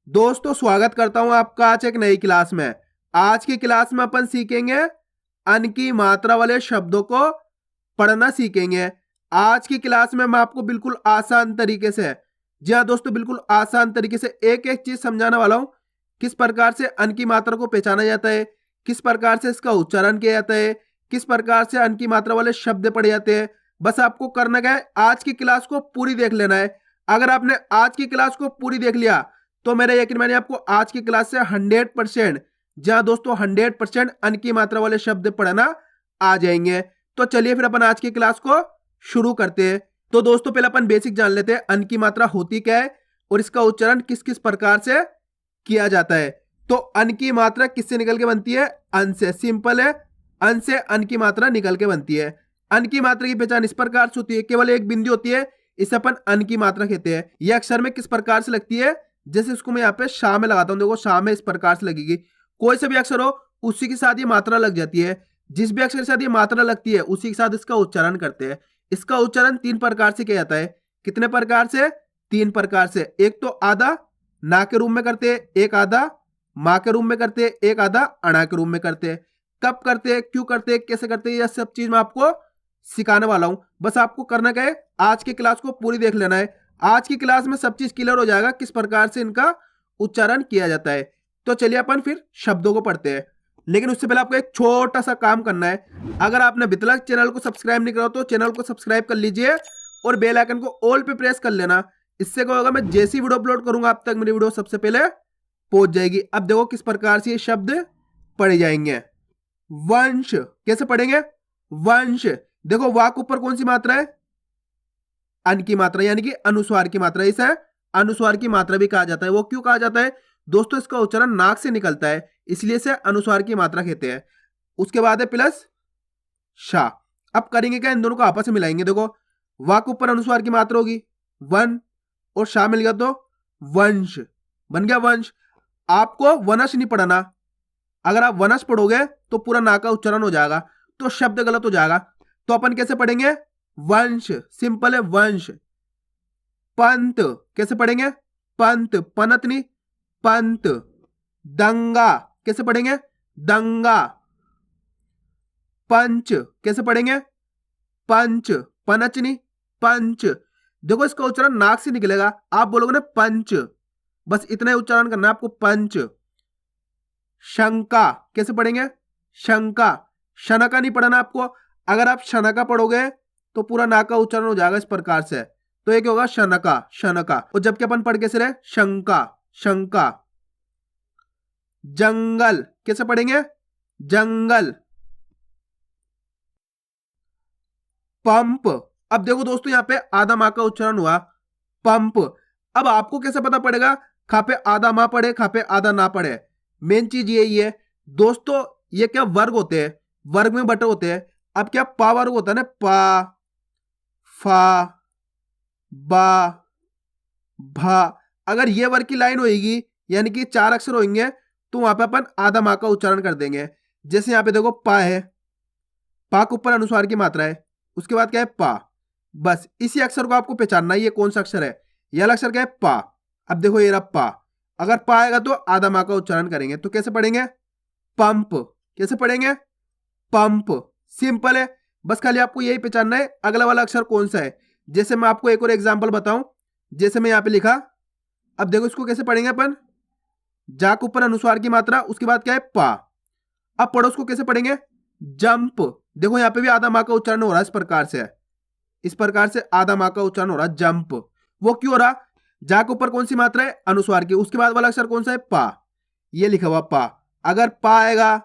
दोस्तों स्वागत करता हूं आपका आज एक नई क्लास में। आज की क्लास में अपन सीखेंगे अन की मात्रा वाले शब्दों को पढ़ना सीखेंगे। आज की क्लास में मैं आपको बिल्कुल आसान तरीके से, जी हाँ दोस्तों, बिल्कुल आसान तरीके से एक एक चीज समझाने वाला हूं। किस प्रकार से अन की मात्रा को पहचाना जाता है, किस प्रकार से इसका उच्चारण किया जाता है, किस प्रकार से अन की मात्रा वाले शब्द पढ़े जाते हैं। बस आपको करना क्या है, आज की क्लास को पूरी देख लेना है। अगर आपने आज की क्लास को पूरी देख लिया तो मेरे यकीन मानिए आपको आज की क्लास से 100%, जहां दोस्तों 100% अन की मात्रा वाले शब्द पढ़ना आ जाएंगे। तो चलिए फिर अपन आज की क्लास को शुरू करते हैं। तो दोस्तों पहले अपन बेसिक जान लेते हैं अन की मात्रा होती क्या है और इसका उच्चारण किस किस प्रकार से किया जाता है। तो अन की मात्रा किससे निकल के बनती है? अन से। सिंपल है, अन से अन की मात्रा निकल के बनती है। अन की मात्रा की पहचान इस प्रकार से होती है, केवल एक बिंदु होती है, इसे अपन अन की मात्रा कहते हैं। यह अक्षर में किस प्रकार से लगती है, जैसे इसको मैं यहाँ पे शाह में लगाता हूं, देखो शाह में इस प्रकार से लगेगी। कोई से भी अक्षर हो उसी के साथ ये मात्रा लग जाती है। जिस भी अक्षर के साथ ये मात्रा लगती है उसी के साथ इसका उच्चारण करते हैं। इसका उच्चारण 3 प्रकार से किया जाता है। कितने प्रकार से? 3 प्रकार से। एक तो आधा ना के रूप में करते हैं, एक आधा माँ के रूप में करते हैं, एक आधा अणा के रूप में करते हैं। कब करते हैं, क्यों करते हैं, कैसे करते हैं, यह सब चीज मैं आपको सिखाने वाला हूं। बस आपको करना क्या है, आज की क्लास को पूरी देख लेना है। आज की क्लास में सब चीज क्लियर हो जाएगा किस प्रकार से इनका उच्चारण किया जाता है। तो चलिए अपन फिर शब्दों को पढ़ते हैं, लेकिन उससे पहले आपको एक छोटा सा काम करना है। अगर आपने अभी तक चैनल को सब्सक्राइब नहीं करा तो चैनल को सब्सक्राइब कर लीजिए और बेल आइकन को ऑल पे प्रेस कर लेना। इससे क्या होगा, मैं जैसी वीडियो अपलोड करूंगा आप तक मेरी वीडियो सबसे पहले पहुंच जाएगी। अब देखो किस प्रकार से ये शब्द पढ़े जाएंगे। वंश कैसे पढ़ेंगे? वंश, देखो वाक के ऊपर कौन सी मात्रा है? अन की मात्रा, यानी कि अनुस्वार की मात्रा। इसे अनुस्वार की मात्रा भी कहा जाता है। वो क्यों कहा जाता है दोस्तों? इसका उच्चारण नाक से निकलता है, इसलिए इसे अनुस्वार की मात्रा कहते हैं। उसके बाद है प्लस शाह। अब करेंगे क्या, इन दोनों को आपस में मिलाएंगे। देखो वाक ऊपर अनुस्वार की मात्रा होगी वन, और शाह मिल गया तो वंश बन गया वंश। आपको वनश नहीं पढ़ना। अगर आप वनश पढ़ोगे तो पूरा ना का उच्चारण हो जाएगा, तो शब्द गलत हो जाएगा। तो अपन कैसे पढ़ेंगे? वंश, सिंपल है वंश। पंत कैसे पढ़ेंगे? पंत, पनत नहीं, पंत। दंगा कैसे पढ़ेंगे? दंगा। पंच कैसे पढ़ेंगे? पंच, पनच नहीं, पंच। देखो इसका उच्चारण नाक से निकलेगा, आप बोलोगे ना पंच, बस इतना ही उच्चारण करना है आपको, पंच। शंका कैसे पढ़ेंगे? शंका, शनका नहीं पढ़ना आपको। अगर आप शनका पढ़ोगे तो पूरा ना का उच्चारण हो जाएगा इस प्रकार से, तो एक होगा शनका, शनका। और जबकि अपन पढ़ कैसे रहे? शंका, शंका। जंगल कैसे पढ़ेंगे? जंगल। पंप, अब देखो दोस्तों यहाँ पे आधा माँ का उच्चारण हुआ, पंप। अब आपको कैसे पता पड़ेगा खा पे आधा माँ पढ़े, खा पे आधा ना पढ़े? मेन चीज यही है दोस्तों। ये क्या वर्ग होते हैं, वर्ग में बटे होते हैं। अब क्या पा वर्ग होता है ना, पा, फा, बा, भा। अगर ये वर्ग की लाइन होगी, यानी कि 4 अक्षर होंगे, तो वहां पे अपन आधा माँ का उच्चारण कर देंगे। जैसे यहाँ पे देखो पा है, पा के ऊपर अनुस्वार की मात्रा है, उसके बाद क्या है? पा। बस इसी अक्षर को आपको पहचानना है, ये कौन सा अक्षर है। यह अक्षर क्या है? पा। अब देखो ये रहा पा। अगर पा आएगा तो आधा माँ का उच्चारण करेंगे, तो कैसे पढ़ेंगे? पंप। कैसे पढ़ेंगे? पंप। सिंपल है, बस खाली आपको यही पहचानना है अगला वाला अक्षर कौन सा है। जैसे मैं आपको एक और एग्जाम्पल बताऊं, जैसे मैं यहाँ पे लिखा, अब देखो इसको कैसे पढ़ेंगे अपन? जा के ऊपर अनुस्वार की मात्रा, उसके बाद क्या है? पा। अब पढ़ो उसको कैसे पढ़ेंगे? जंप। देखो यहाँ पे भी आधा माँ का उच्चारण हो रहा है इस प्रकार से, इस प्रकार से आधा माँ का उच्चारण हो रहा है, जंप। वो क्यों हो रहा? जा के ऊपर कौन सी मात्रा है? अनुस्वार की, उसके बाद वाला अक्षर कौन सा है? पा। ये लिखा हुआ पा। अगर पा आएगा,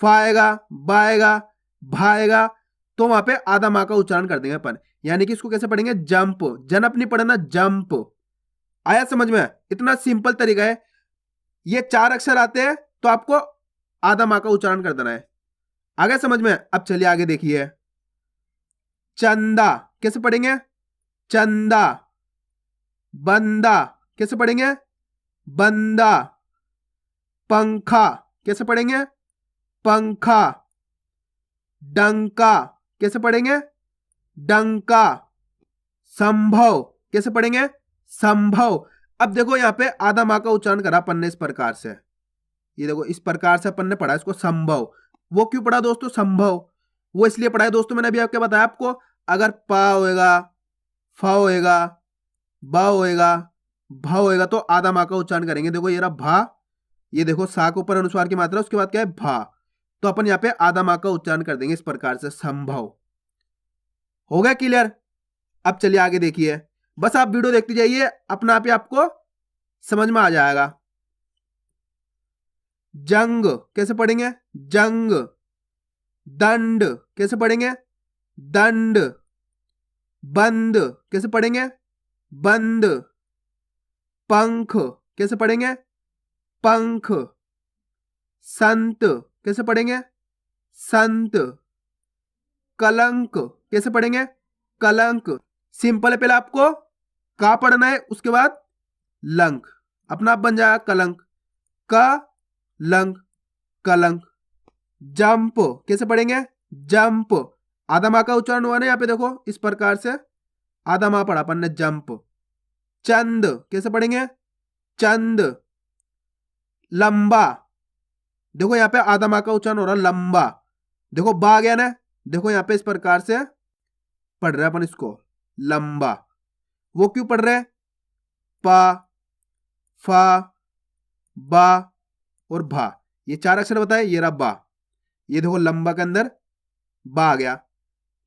फा आएगा, बा आएगा, भा आएगा, तो वहां पे आधा माँ का उच्चारण कर देंगे अपन, यानी कि इसको कैसे पढ़ेंगे? जंप। जनप नहीं पढ़ना, जंप। आया समझ में? इतना सिंपल तरीका है। ये 4 अक्षर आते हैं तो आपको आधा माँ का उच्चारण कर देना है। आगे समझ में? अब चलिए आगे देखिए। चंदा कैसे पढ़ेंगे? चंदा। बंदा कैसे पढ़ेंगे? बंदा। पंखा कैसे पढ़ेंगे? पंखा। डंका कैसे पढ़ेंगे? डंका। संभव कैसे पढ़ेंगे? संभव। अब देखो यहाँ पे आधा माँ का उच्चारण करा अपन ने इस प्रकार से, ये देखो इस प्रकार से अपन ने पढ़ा इसको संभव। वो क्यों पढ़ा दोस्तों संभव? वो इसलिए पढ़ा है दोस्तों, मैंने अभी आपको बताया आपको, अगर पा होएगा, फा होएगा, बा होएगा, भा होएगा तो आधा माँ का उच्चारण करेंगे। देखो ये रहा भा, ये देखो सा के ऊपर अनुस्वार की मात्रा, उसके बाद क्या है भा, तो अपन यहाँ पे आधा माँ का उच्चारण कर देंगे इस प्रकार से संभव। हो गया क्लियर? अब चलिए आगे देखिए, बस आप वीडियो देखते जाइए, अपना आप ही आपको समझ में आ जाएगा। जंग कैसे पढ़ेंगे? जंग। दंड कैसे पढ़ेंगे? दंड। बंद कैसे पढ़ेंगे? बंद। पंख कैसे पढ़ेंगे? पंख। संत कैसे पढ़ेंगे? संत। कलंक कैसे पढ़ेंगे? कलंक। सिंपल है, पहले आपको का पढ़ना है, उसके बाद लंक, अपना आप बन जाएगा कलंक। का लंक, कलंक। जंप कैसे पढ़ेंगे? जंप। आधा माँ का उच्चारण हुआ ना यहाँ पे, देखो इस प्रकार से आधा माँ पढ़ा अपन ने, जंप। चंद कैसे पढ़ेंगे? चंद। लंबा, देखो यहाँ पे आधा माँ का उच्चारण हो रहा लंबा। देखो बा गया ना, देखो यहाँ पे इस प्रकार से पढ़ रहे अपन इसको लंबा। वो क्यों पढ़ रहे? पा, फा, बा और भा, ये चार अक्षर बताए, ये रहा बा। ये देखो लंबा के अंदर बा आ गया,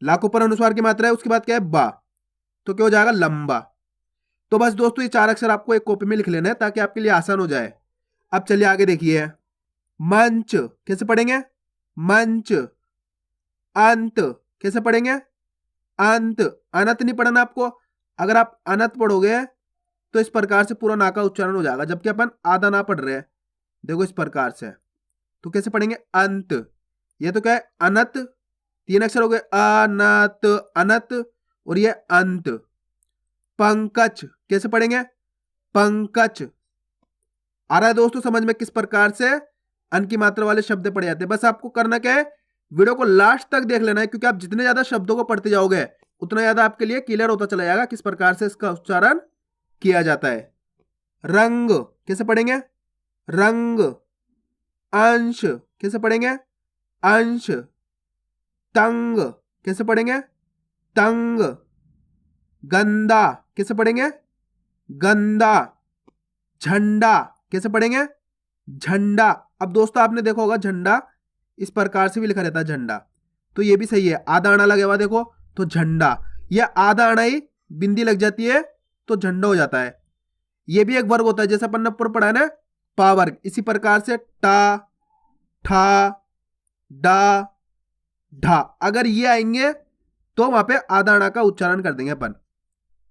लाख ऊपर अनुस्वार की मात्रा है, उसके बाद क्या है बा, तो क्या हो जाएगा लंबा। तो बस दोस्तों ये चार अक्षर आपको एक कॉपी में लिख लेना है ताकि आपके लिए आसान हो जाए। अब चलिए आगे देखिए, मंच कैसे पढ़ेंगे? मंच। अंत कैसे पढ़ेंगे? अंत। अनत नहीं पढ़ना आपको, अगर आप अनत पढ़ोगे तो इस प्रकार से पूरा ना का उच्चारण हो जाएगा, जबकि अपन आधा ना पढ़ रहे हैं, देखो इस प्रकार से, तो कैसे पढ़ेंगे? अंत। ये तो क्या है? अनत, तीन अक्षर हो गए, अनत, अनत, और ये अंत। पंकज कैसे पढ़ेंगे? पंकज। आ रहा है दोस्तों समझ में किस प्रकार से अन की मात्रा वाले शब्द पढ़े जाते हैं? बस आपको करना क्या है, वीडियो को लास्ट तक देख लेना है, क्योंकि आप जितने ज्यादा शब्दों को पढ़ते जाओगे उतना ज्यादा आपके लिए क्लियर होता चला जाएगा किस प्रकार से इसका उच्चारण किया जाता है। रंग कैसे पढ़ेंगे? रंग। अंश कैसे पढ़ेंगे? अंश। तंग कैसे पढ़ेंगे? तंग। गंदा कैसे पढ़ेंगे? गंदा। झंडा कैसे पढ़ेंगे? झंडा। अब दोस्तों आपने देखा होगा झंडा इस प्रकार से भी लिखा रहता है झंडा, तो ये भी सही है, आधा आना लगे हुआ देखो, तो झंडा। या आधा आना ही बिंदी लग जाती है तो झंडा हो जाता है। ये भी एक वर्ग होता है, जैसे अपन ने ऊपर पढ़ा है ना पा वर्ग, इसी प्रकार से टा, ठा, डा, ढा, अगर ये आएंगे तो वहां पे आधा आना का उच्चारण कर देंगे अपन।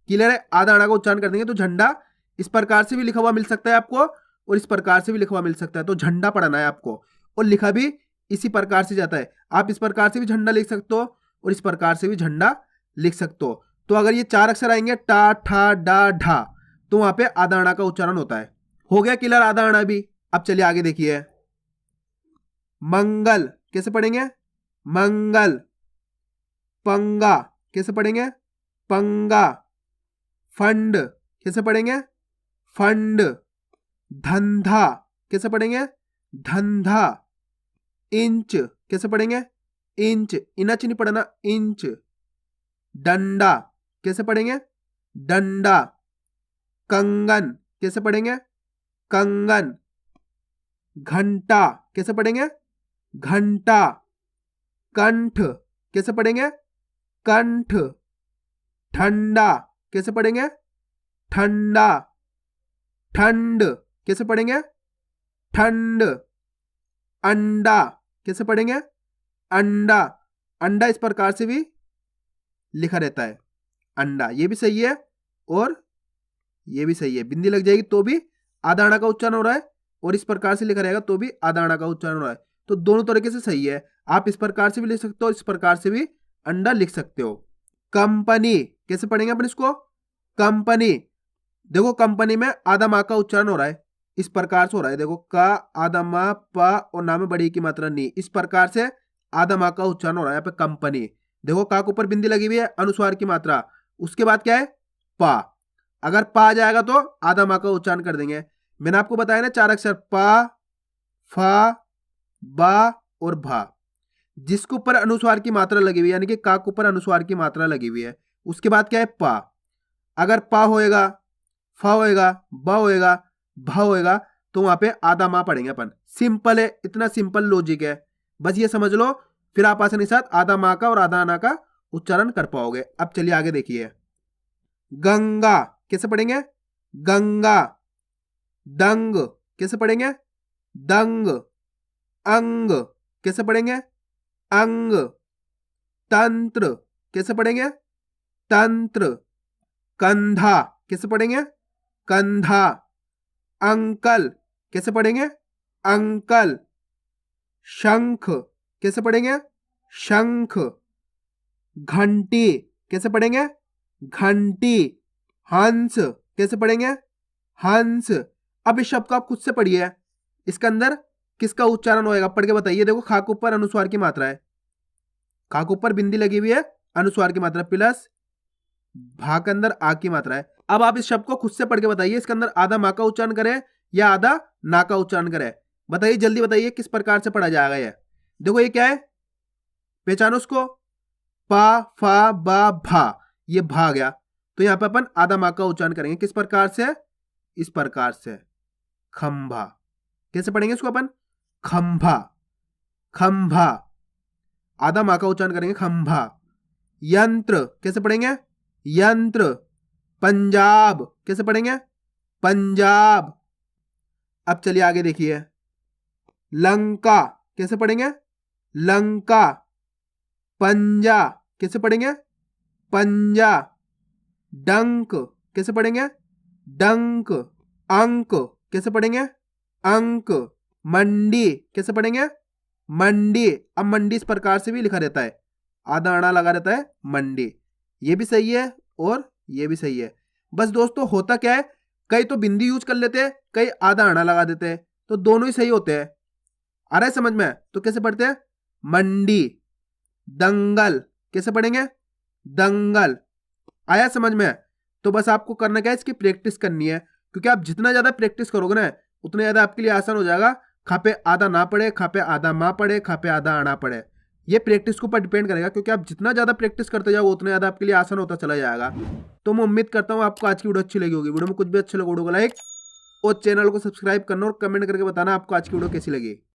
क्लियर है? आधा आना का उच्चारण कर देंगे तो झंडा इस प्रकार से भी लिखा हुआ मिल सकता है आपको, और इस प्रकार से भी लिखा हुआ मिल सकता है, तो झंडा पढ़ना है आपको, और लिखा भी इसी प्रकार से जाता है। आप इस प्रकार से भी झंडा लिख सकते हो और इस प्रकार से भी झंडा लिख सकते हो। तो अगर ये चार अक्षर आएंगे टा, ठा, डा, ढा, तो वहां पे आधा आना का उच्चारण होता है। हो गया क्लियर आधा आना भी? अब चलिए आगे देखिए, मंगल कैसे पढ़ेंगे? मंगल। पंगा कैसे पढ़ेंगे? पंगा। फंड कैसे पढ़ेंगे? फंड। धंधा कैसे पढ़ेंगे? धंधा। इंच कैसे पढ़ेंगे? इंच। इनच नहीं पढ़ना, इंच। डंडा कैसे पढ़ेंगे? डंडा। कंगन कैसे पढ़ेंगे? कंगन। घंटा कैसे पढ़ेंगे? घंटा। कंठ कैसे पढ़ेंगे? कंठ। ठंडा कैसे पढ़ेंगे? ठंडा। ठंड कैसे पढ़ेंगे? ठंड। अंडा कैसे पढ़ेंगे? अंडा। अंडा इस प्रकार से भी लिखा रहता है, अंडा। ये भी सही है और ये भी सही है, बिंदी लग जाएगी तो भी आधा आना का उच्चारण हो रहा है, और इस प्रकार से लिखा रहेगा तो भी आधा आना का उच्चारण हो रहा है, तो दोनों तरीके से सही है। आप इस प्रकार से भी लिख सकते हो, इस प्रकार से भी अंडा लिख सकते हो। कंपनी कैसे पढ़ेंगे अपन इसको? कंपनी। देखो कंपनी में आधा माँ का उच्चारण हो रहा है, इस प्रकार से हो रहा है, देखो का, आधा माँ, पा और ना में बड़ी की मात्रा नी, इस प्रकार से आधा माँ का उच्चारण हो रहा है यहाँ पे कंपनी। देखो का के ऊपर बिंदी लगी हुई है, अनुस्वार की मात्रा, उसके बाद क्या है? पा। अगर पा आ जाएगा तो आधा माँ का उच्चारण कर देंगे। मैंने आपको बताया ना 4 अक्षर पा, फा, बा और भा। जिसके ऊपर अनुस्वार की मात्रा लगी हुई है, यानी कि का के ऊपर अनुस्वार की मात्रा लगी हुई है, उसके बाद क्या है पा। अगर पा होएगा, फा होएगा, बा होएगा, भा होएगा, तो वहां पे आधा माँ पढ़ेंगे अपन। सिंपल है, इतना सिंपल लॉजिक है, बस ये समझ लो, फिर आप आसानी के साथ आधा माँ का और आधा आना का उच्चारण कर पाओगे। अब चलिए आगे देखिए। गंगा कैसे पढ़ेंगे? गंगा। दंग कैसे पढ़ेंगे? दंग। अंग कैसे पढ़ेंगे? अंग। तंत्र कैसे पढ़ेंगे? तंत्र। कंधा कैसे पढ़ेंगे? कंधा। अंकल कैसे पढ़ेंगे? अंकल। शंख कैसे पढ़ेंगे? शंख। घंटी कैसे पढ़ेंगे? घंटी। हंस कैसे पढ़ेंगे? हंस। अब इस शब्द को आप खुद से पढ़िए, इसके अंदर किसका उच्चारण होएगा पढ़ के बताइए। देखो, खा के ऊपर अनुस्वार की मात्रा है, खा के ऊपर बिंदी लगी हुई है, अनुस्वार की मात्रा प्लस भा के अंदर आ की मात्रा है। अब आप इस शब्द को खुद से पढ़ के बताइए, इसके अंदर आधा माँ का उच्चारण करें या आधा ना का उच्चारण करें। बताइए, जल्दी बताइए किस प्रकार से पढ़ा जाएगा ये। देखो ये क्या है, पहचानो उसको। पा, फा, बा, भा, ये भा गया, तो यहां पर अपन आधा माँ का उच्चारण करेंगे। किस प्रकार से? इस प्रकार से, खंभा। कैसे पढ़ेंगे इसको अपन? खंभा। खंभा। आधा माँ का उच्चारण करेंगे, खंभा। यंत्र कैसे पढ़ेंगे? यंत्र। पंजाब कैसे पढ़ेंगे? पंजाब। अब चलिए आगे देखिए। लंका कैसे पढ़ेंगे? लंका। पंजा कैसे पढ़ेंगे? पंजा। डंक कैसे पढ़ेंगे? डंक। अंक कैसे पढ़ेंगे? अंक। मंडी कैसे पढ़ेंगे? मंडी। अब मंडी इस प्रकार से भी लिखा रहता है, आधा अड़ा लगा रहता है, मंडी। ये भी सही है और ये भी सही है। बस दोस्तों, होता क्या है, कई तो बिंदी यूज कर लेते हैं, कई आधा अड़ा लगा देते हैं, तो दोनों ही सही होते हैं। आ रहा है समझ में? तो कैसे पढ़ते हैं? मंडी। दंगल कैसे पढ़ेंगे? दंगल। आया समझ में? तो बस आपको करना क्या है, इसकी प्रैक्टिस करनी है, क्योंकि आप जितना ज्यादा प्रैक्टिस करोगे ना, उतना ज्यादा आपके लिए आसान हो जाएगा। खा पे आधा ना पड़े, खा पे आधा माँ पड़े, खा पे आधा आना पड़े, ये प्रैक्टिस के ऊपर डिपेंड करेगा, क्योंकि आप जितना ज्यादा प्रैक्टिस करते जाओ उतना ज्यादा आपके लिए आसान होता चला जाएगा। तो मैं उम्मीद करता हूँ आपको आज की वीडियो अच्छी लगी होगी। वीडियो में कुछ भी अच्छा लगा वीडियो को लाइक और चैनल को सब्सक्राइब करना और कमेंट करके बताना आपको आज की वीडियो कैसी लगी।